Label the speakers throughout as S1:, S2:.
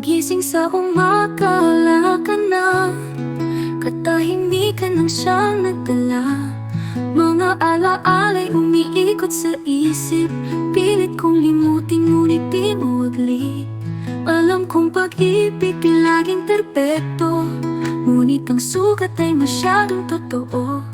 S1: Pagising sa umaga, wala ka na. Katahimikan lang siyang nagdala. Mga alaala'y umiikot sa isip. Pilit kong limutin ngunit di mo waglit. Alam kong pag-ibig di laging perpekto, ngunit ang sugat ay masyadong totoo.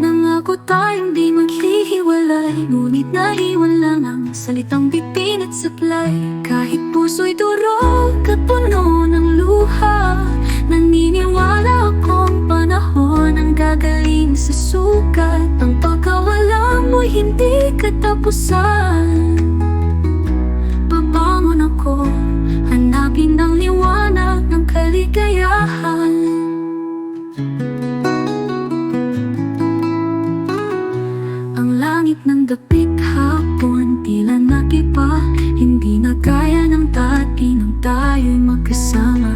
S1: Nangako tayong di maghihiwalay, ngunit naiwan lang ang salitang bipin at sablay. Kahit puso'y durog at puno ng luha, naniniwala akong panahon ang gagaling sa sugat. Ang pagkawala mo'y hindi katapusan. Babangon ako, hanapin ang liwanag ng kaligayahan. Ang langit ng dapit hapon, tila nagiba. Hindi na gaya ng dati nang tayo'y magkasama.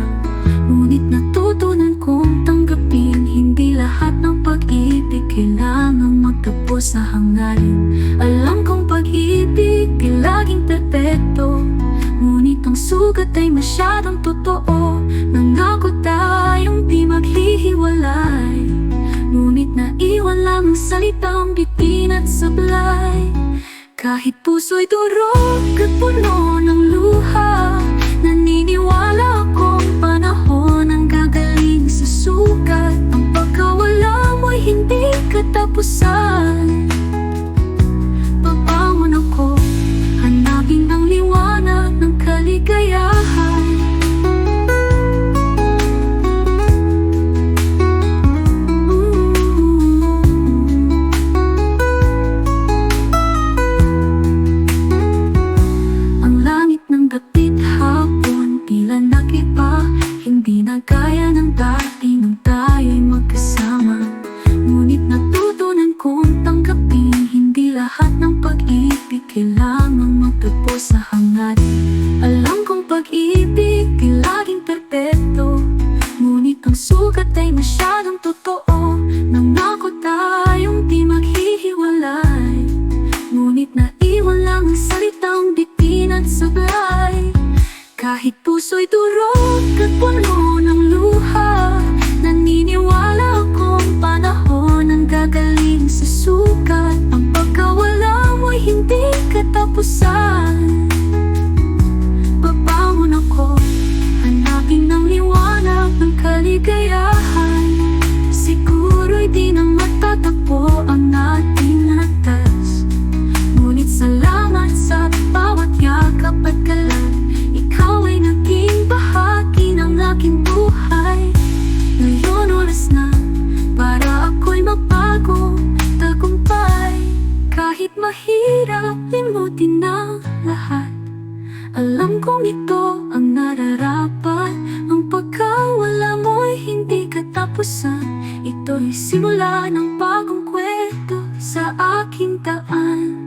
S1: Ngunit natutunan kong tanggapin, hindi lahat ng pag-ibig kailangang magtapos sa hangarin. Alam kong pag-ibig di laging perpekto, ngunit ang sugat ay masyadong totoo. Nangako tayong di maghihiwalay, ngunit naiwan lang ang salitang bipin at sablay. Kahit puso'y durog at puno ng luha, naniniwala akong panahon ang gagaling sa sugat. Ang pagkawala mo'y hindi katapusan. Babangon ako, hanapin ang liwanag ng kaligayahan. Hindi na gaya ng dati nung tayo'y magkasama. Ngunit natutunan kong tanggapin, hindi lahat ng pag-ibig kailangang magtapos sa hangarin. Alam kong pag-ibig di laging perpekto, ngunit ang sugat ay masyadong totoo. Nangako tayong di maghihiwalay, ngunit naiwan lang ang salitang bipin at sablay. Kahit puso'y durog at puno ng luha, naniniwala akong panahon ang gagaling sa sugat. Ang pagkawala mo'y hindi katapusan. Babangon ako, hanapin ang liwanag ng kaligayahan. Siguro'y di na matatagpo ang ating landas, ngunit salamat sa bawat yakap at galan. Ikaw ay naging bahagi ng aking buhay. Ngayon oras na para ako'y magbago, tagumpay. Kahit mahirap, limutin na lahat. Alam kong ito ang nararapat. Ang pagkawala mo'y hindi katapusan. Ito'y simula ng bagong kwento sa aking daan.